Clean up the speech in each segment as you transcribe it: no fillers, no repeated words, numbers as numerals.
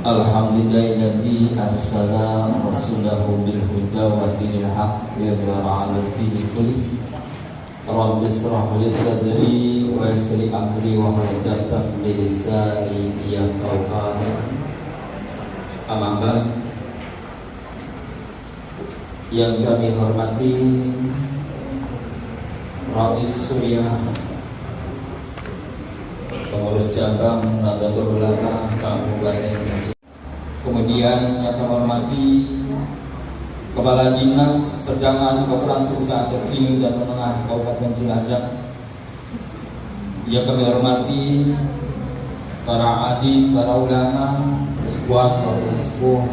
Alhamdulillahilladzi arsala rasulahu bil huda wa dinil haqq liyudhhira 'ala dini kulli. Rabbi ishrah li sadri wa yassir li amri wa hlul 'uqdatam min lisani yafqahu qawli. Amma ba'd. Yang kami hormati Rais Suriah, pengurus cabang Nahdlatul Ulama Kabupaten Cilacap. Kemudian yang kami hormati Kepala Dinas Perdagangan Koperasi Usaha Kecil dan Menengah Kabupaten Cilacap. Yang kami hormati para adik, para ulama, ikhwan, para sepuh.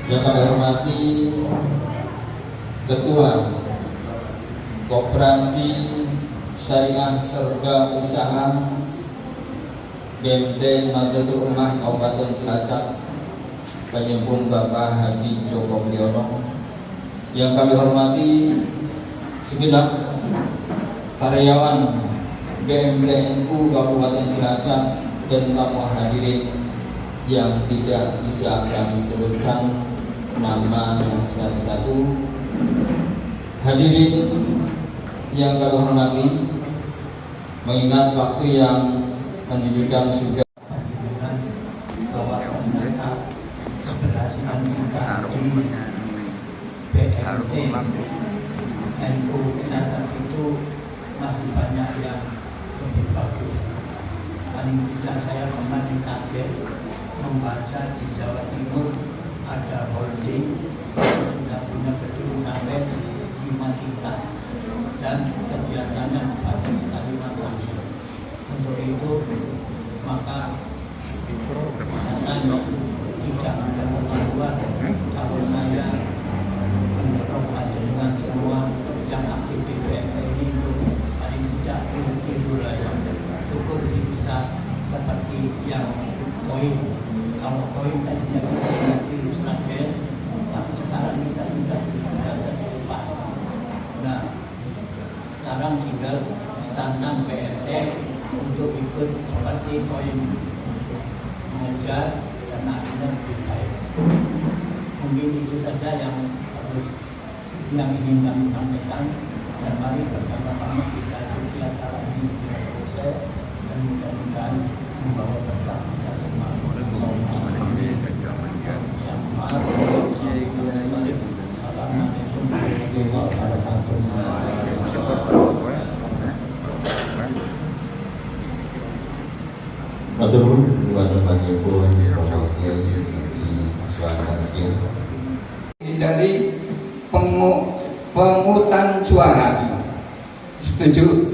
Yang kami hormati Ketua Koperasi Syariah Serba Usaha BMT Nahdlatul Ulama Kabupaten Cilacap, penyempun Bapak Haji Joko Mulyono. Yang kami hormati segenap karyawan BMT NU Kabupaten Cilacap dan tamu hadirin yang tidak bisa kami sebutkan nama satu-satu. Hadirin yang kami hormati, mengingat waktu yang menunjukkan juga bahwa ternyata keberhasilan kita di BMT NU Cilacap itu masih banyak yang lebih bagus. Paling tidak saya kemarin kaget membaca di Jawa Timur ada holding sudah punya gedung sampai 5 tingkat dan kegiatannya pada Kalimantan. Untuk itu maka saya tidak ada kemajuan kalau saya mendorong dengan semua yang aktif di BMT ini paling tidak tidur saja cukup bisa seperti yang koin. Kalau koin tadinya kita diilustrasi, tapi sekarang kita sudah derajat 4. Nah, sekarang tinggal tantang BMT untuk ikut seperti koin, mengejar dan akhirnya lebih baik. Mungkin itu saja yang ingin kami sampaikan, dan mari bersama-sama kita ikuti acara ini dengan proses dan mudah-mudahan membawa berkah kita semua. Dari pengutan suara, setuju?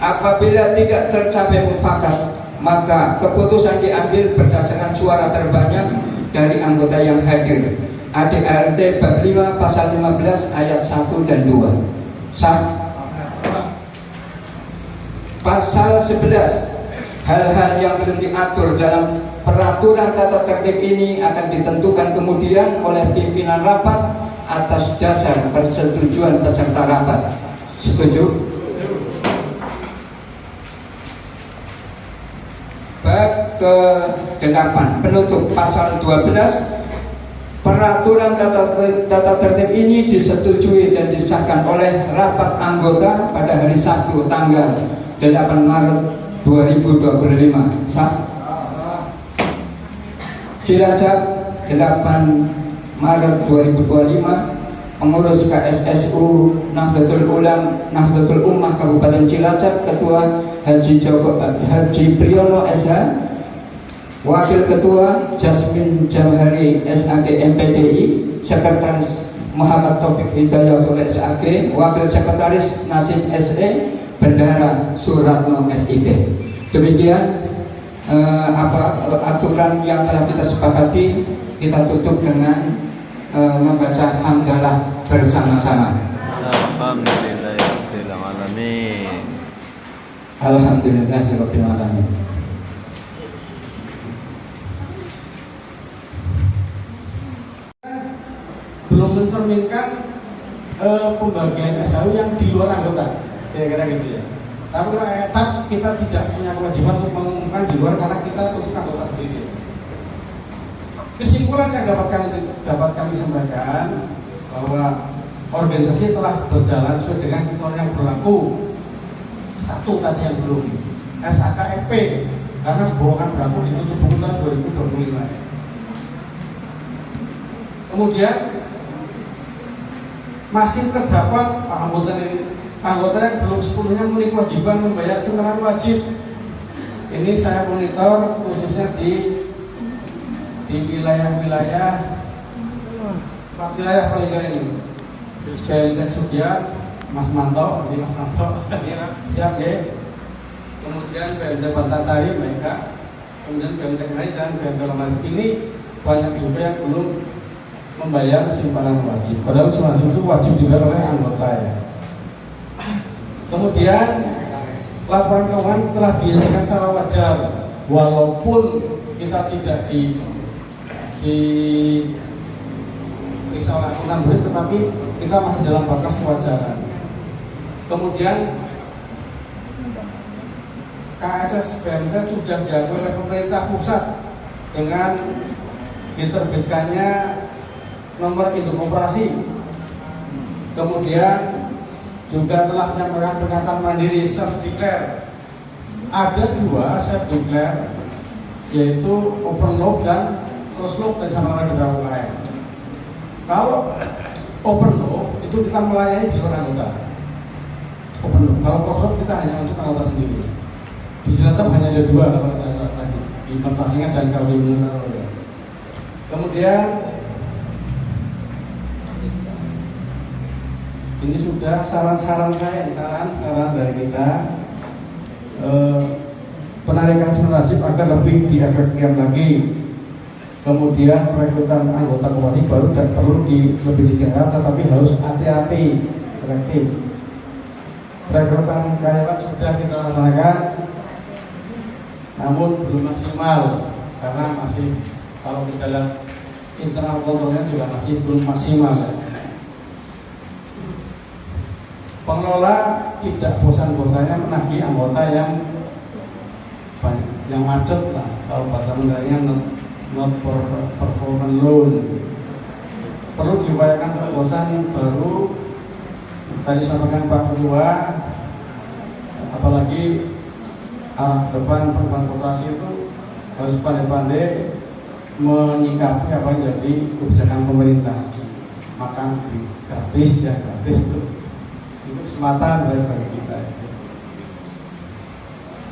Apabila tidak tercapai mufakat, maka keputusan diambil berdasarkan suara terbanyak dari anggota yang hadir. ADART bab 5 pasal 15 ayat 1 dan 2. Sah? Pasal 11. Hal-hal yang belum diatur dalam peraturan tata tertib ini akan ditentukan kemudian oleh pimpinan rapat atas dasar persetujuan peserta rapat. Setuju? Bab ke-8 penutup pasal 12. Peraturan tata tertib ini disetujui dan disahkan oleh rapat anggota pada hari Sabtu tanggal 8 Maret 2025. Sah? Cilacap 8 Maret 2025. Pengurus KSSU Nahdlatul Ummah Kabupaten Cilacap, Ketua Haji Priyono SH, Wakil Ketua Jasmin Jamhari SAG MPDI, Sekretaris Muhammad Taufik Hidayatul SAG, Wakil Sekretaris Nasib SE, Bendara Suratno SIP. Demikian aturan yang telah kita sepakati. Kita tutup dengan membaca hamdalah bersama-sama. Alhamdulillahirabbil alamin. Alhamdulillahirabbil alamin. Belum mencerminkan pembagian SHU yang di luar anggota, kira-kira gitu ya. Tapi kalau etap kita tidak punya kewajiban untuk mengumumkan di luar karena kita untuk anggota sendiri. Kesimpulan yang dapat kami sampaikan bahwa organisasi telah berjalan sesuai dengan ketentuan yang berlaku. Satu tadi yang belum SAKFP karena akan berlaku ditutup buku tahun 2025. Kemudian masih terdapat anggota yang belum sepenuhnya memiliki kewajiban membayar setoran wajib. Ini saya monitor khususnya di wilayah-wilayah paling ini. BMT Sudian, Mas Manto, siap ya. Kemudian BMT Pantatari, mereka, kemudian BMT Kenai dan BMT Lomas ini banyak juga yang belum membayar simpanan wajib. Padahal simpanan itu wajib dibayar oleh anggota ya. Kemudian laporan keuangan telah dihasilkan secara wajar, walaupun kita tidak periksa oleh akuntan berit, tetapi kita masih dalam batas kewajaran. Kemudian KSS BMT sudah diakui oleh pemerintah pusat dengan diterbitkannya nomor induk operasi. Kemudian juga telah menyampaikan pernyataan mandiri self declare. Ada dua self declare, yaitu open loop dan close loop dan sama dengan UKM. Kalau open loop itu kita melayani di luar anggota. Open loop. Kalau close loop kita hanya untuk anggota sendiri. Di Cilacap hanya ada dua kalau tadi di Pasasingan dan Kalimantan. Kemudian ini sudah saran dari kita penarikan setoran wajib agar lebih diefektifkan lagi. Kemudian perekrutan anggota koperasi baru dan perlu lebih ditingkatkan, tetapi harus hati-hati, selektif. Perekrutan karyawan sudah kita laksanakan, namun belum maksimal karena masih kalau kita lihat internal kontrolnya juga masih belum maksimal. Pengelola tidak bosan-bosannya menagih anggota yang banyak, yang macet lah, kalau bahasa Mendayanya not performance loan. Perlu diupayakan terobosan baru. Tadi sampaikan Pak Ketua, apalagi arah depan perbankan koperasi itu harus pandai-pandai menyikapi apa yang jadi kebijakan pemerintah. Makan gratis ya, gratis itu kesempatan bagi kita.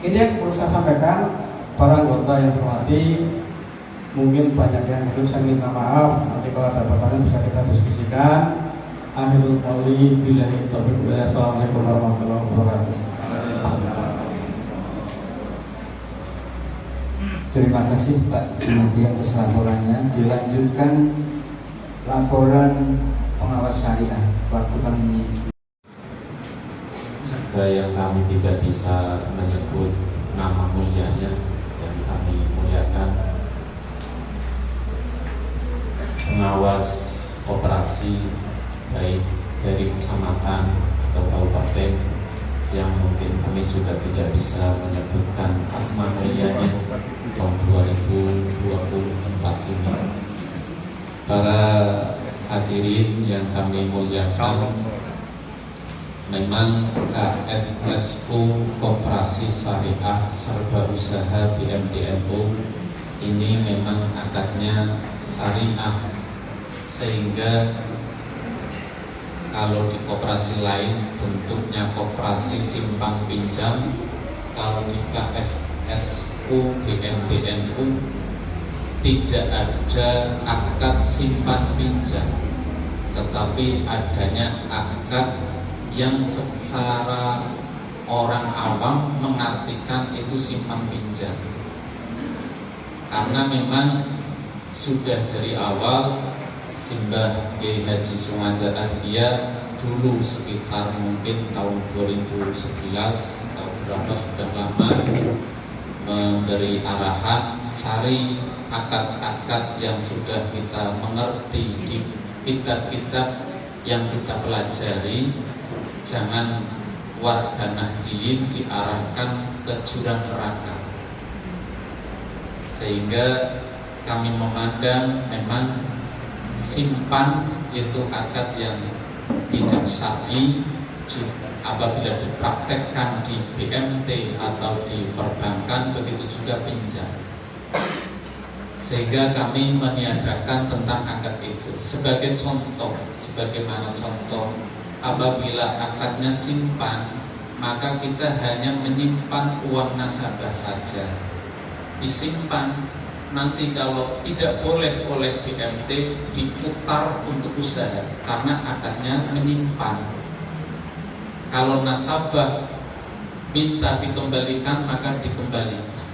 Ini yang perlu saya sampaikan para anggota yang hormati. Mungkin banyak yang belum, saya minta maaf. Nanti kalau ada pertanyaan bisa kita diskusikan. Akhirul qauli billahi taufiq wal hidayah. Assalamualaikum warahmatullahi wabarakatuh. Terima kasih Pak Junaidi atas laporannya. Dilanjutkan laporan pengawas syariah. Waktu kami juga yang kami tidak bisa menyebut nama mulianya, yang kami muliakan pengawas operasi baik dari kecamatan atau kabupaten yang mungkin kami juga tidak bisa menyebutkan asma mulianya tahun 2024 ini. Para hadirin yang kami muliakan, memang KSSU Koperasi Syariah Serba Usaha BMTNU ini memang akadnya syariah, sehingga kalau di koperasi lain bentuknya koperasi simpan pinjam, kalau di KSSU BMTNU tidak ada akad simpan pinjam, tetapi adanya akad yang secara orang awam mengartikan itu simpan pinjam. Karena memang sudah dari awal Simbah Kiai Haji Sumanda Ahdiya dulu sekitar mungkin tahun 2011 atau berapa sudah lama memberi arahan, cari akad-akad yang sudah kita mengerti di kitab-kitab yang kita pelajari, jangan warga Nahdiyin diarahkan ke jurang neraka. Sehingga kami memandang memang simpan itu akad yang tidak syar'i apabila dipraktekkan di BMT atau di perbankan, begitu juga pinjam. Sehingga kami meniadakan tentang akad itu. Sebagai contoh, sebagaimana contoh, apabila akadnya simpan, maka kita hanya menyimpan uang nasabah saja. Disimpan, nanti kalau tidak boleh oleh BMT diputar untuk usaha, karena akadnya menyimpan. Kalau nasabah minta dikembalikan, maka dikembalikan.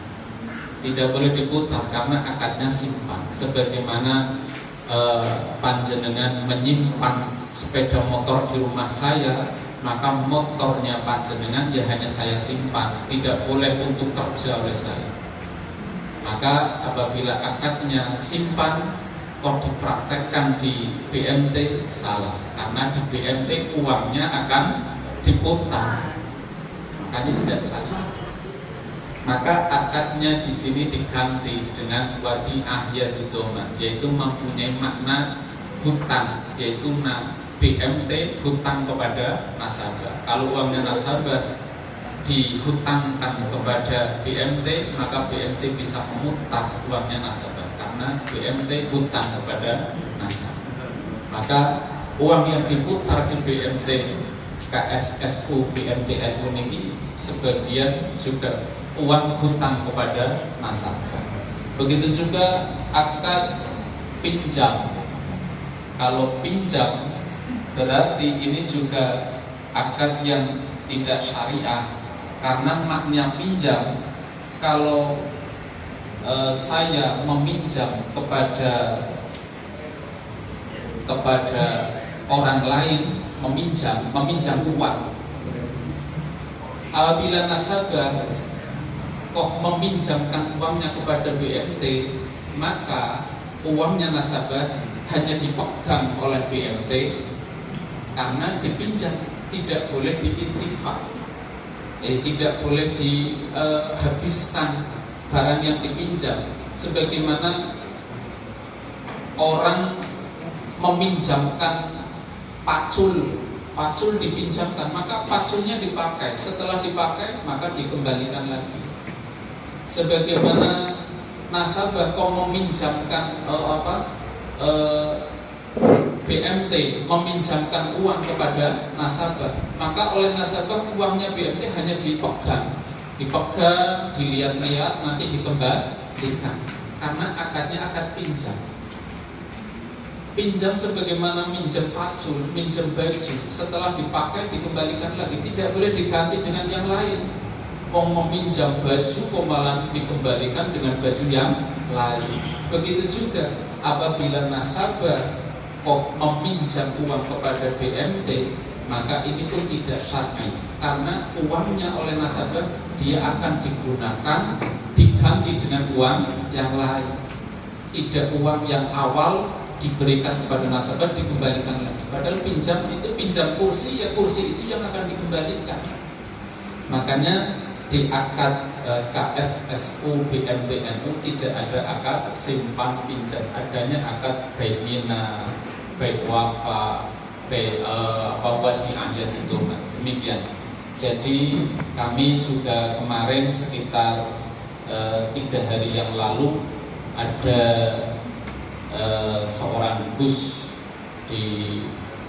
Tidak boleh diputar karena akadnya simpan. Sebagaimana panjenengan menyimpan sepeda motor di rumah saya, maka motornya panjenengan ya hanya saya simpan, tidak boleh untuk kerja oleh saya. Maka apabila akadnya simpan kok dipraktekkan di BMT, salah, karena di BMT uangnya akan diputar, makanya tidak salah. Maka akadnya di sini diganti dengan wadi'ah yadudoma, yaitu mempunyai makna hutang, yaitu BMT hutang kepada nasabah. Kalau uangnya nasabah dihutangkan kepada BMT, maka BMT bisa memutar uangnya nasabah karena BMT hutang kepada nasabah. Maka uang yang diputar di BMT KSSU BMT NU ini sebagian juga uang hutang kepada nasabah. Begitu juga akad pinjam. Kalau pinjam berarti ini juga akad yang tidak syariah, karena makna pinjam, kalau saya meminjam kepada orang lain, meminjam uang. Apabila nasabah kok meminjamkan uangnya kepada BMT, maka uangnya nasabah hanya dipegang oleh BMT karena dipinjam, tidak boleh diintifak, tidak boleh dihabiskan barang yang dipinjam. Sebagaimana orang meminjamkan pacul dipinjamkan, maka paculnya dipakai, setelah dipakai maka dikembalikan lagi. Sebagaimana nasabah kok meminjamkan BMT meminjamkan uang kepada nasabah, maka oleh nasabah uangnya BMT hanya dipegang, dilihat-lihat, nanti dikembalikan, karena akadnya akad pinjam. Pinjam sebagaimana minjam pacul, minjam baju, setelah dipakai dikembalikan lagi, tidak boleh diganti dengan yang lain. Meminjam baju kok malah dikembalikan dengan baju yang lain. Begitu juga apabila nasabah kok meminjam uang kepada BMT, maka ini pun tidak syar'i, karena uangnya oleh nasabah dia akan digunakan diganti dengan uang yang lain, tidak uang yang awal diberikan kepada nasabah dikembalikan lagi. Padahal pinjam itu pinjam kursi, ya kursi itu yang akan dikembalikan. Makanya di akad KSSU BMT NU tidak ada akad simpan pinjam, adanya akad bainina, baik wafa, baik wadi'ah itu, demikian. Jadi kami juga kemarin sekitar 3 hari yang lalu ada seorang gus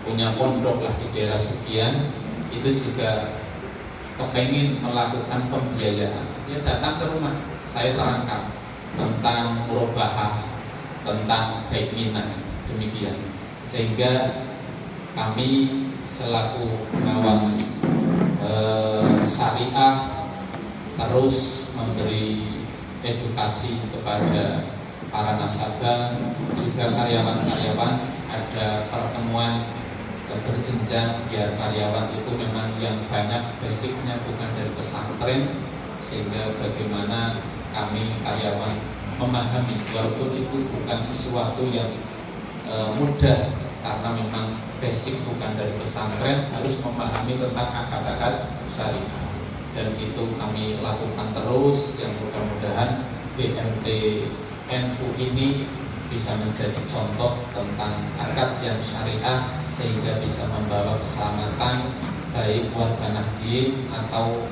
punya pondok lah di daerah sekian, itu juga kepengin melakukan pembiayaan. Dia datang ke rumah, saya terangkan tentang murabahah, tentang bainina, demikian. Sehingga kami selaku pengawas syariah terus memberi edukasi kepada para nasabah, juga karyawan-karyawan, ada pertemuan berjenjang biar karyawan itu memang yang banyak basicnya bukan dari pesantren, sehingga bagaimana kami karyawan memahami walaupun itu bukan sesuatu yang mudah, karena memang basic bukan dari pesantren, harus memahami tentang akad-akad syariah. Dan itu kami lakukan terus, yang mudah-mudahan BMT NU ini bisa menjadi contoh tentang akad yang syariah, sehingga bisa membawa keselamatan baik warga Nahdien atau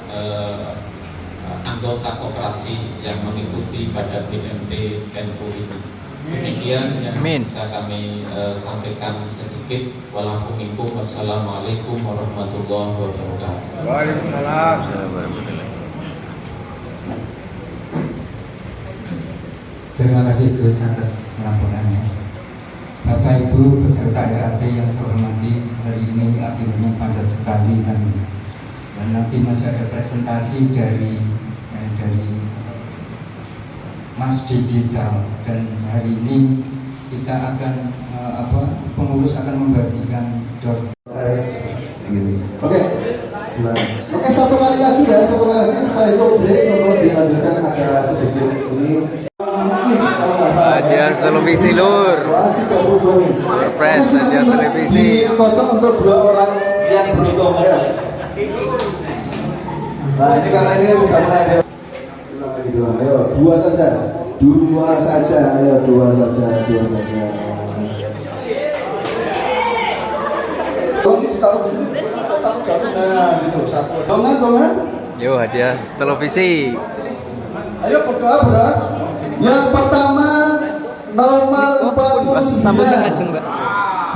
anggota koperasi yang mengikuti pada BMT NU ini. Demikian yang bisa kami sampaikan sedikit. Wassalamualaikum warahmatullahi wabarakatuh. Waalaikumsalam. Terima kasih Gus atas laporannya. Bapak Ibu peserta RAT yang saya hormati, hari ini akhirnya padat sekali dan nanti masih ada presentasi dari Mas Digital, dan hari ini kita akan pengurus akan membagikan door prize. Oke, satu kali lagi setelah itu break untuk dilanjutkan ada sedikit ini. Hadiah televisi lur. Surprise hadiah televisi. Kocok untuk 2 orang yang beruntung ya. Nah ini karena ini sudah mulai ada. Ayo 2 saja. 2 saja. Ayo 2 saja. Nah gitu. Dongan. Yo hadiah televisi. Ayo berdoa bro. Yang pertama nomor 49.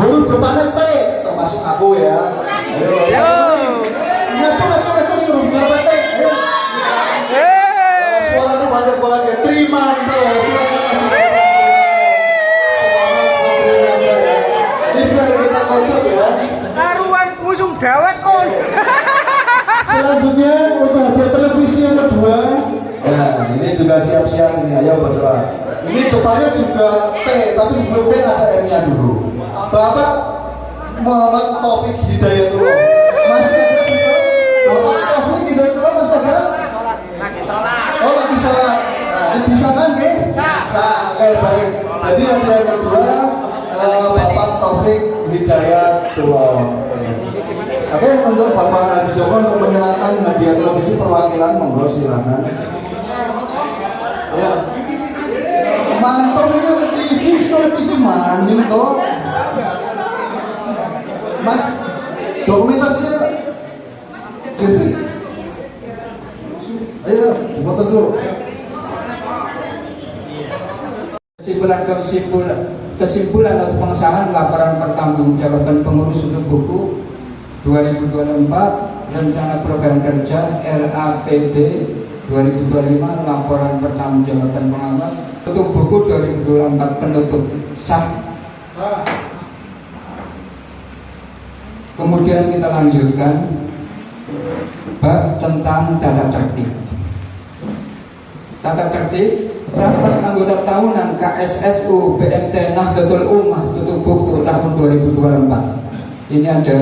Huruf depannya T, termasuk aku ya. Ayo. Ngaco hurufnya apa T? Ayo. Suaranya banyak banget ya. Terima tuh. Ini biar kita kocok ya. Karuan kusum dawet kon. Selanjutnya untuk hadiah televisi yang kedua. Ya, ini juga siap-siap ini, ayo berdoa. Ini depannya juga T, tapi sebelum T ada M-nya dulu. Bapak Muhammad Taufik Hidayatullah. Masih ada juga? Bapak Taufik Hidayatullah masih ada? Lagi sholat. Oh, lagi sholat. Nah, ini bisa kan, Ge? Oke, baik. Jadi hadiah kedua Bapak Taufik Hidayatullah. Oke, untuk Bapak Haji Joko untuk menyerahkan hadiah televisi perwakilan, monggo silakan. Ya, mantap ini TV maning toh. Mas, dokumentasinya Jeffrey. Ayo, foto dulu. Kesimpulan atau pengesahan laporan pertanggungjawaban pengurus untuk buku 2024 rencana program kerja RAPB 2025 laporan pertanggungjawaban pengawas untuk buku 2024 penutup sah. Kemudian kita lanjutkan bab tentang tata tertib. Tata tertib rapat anggota tahunan KSSU BMT Nahdlatul Ummah tutup buku tahun 2024. Ini ada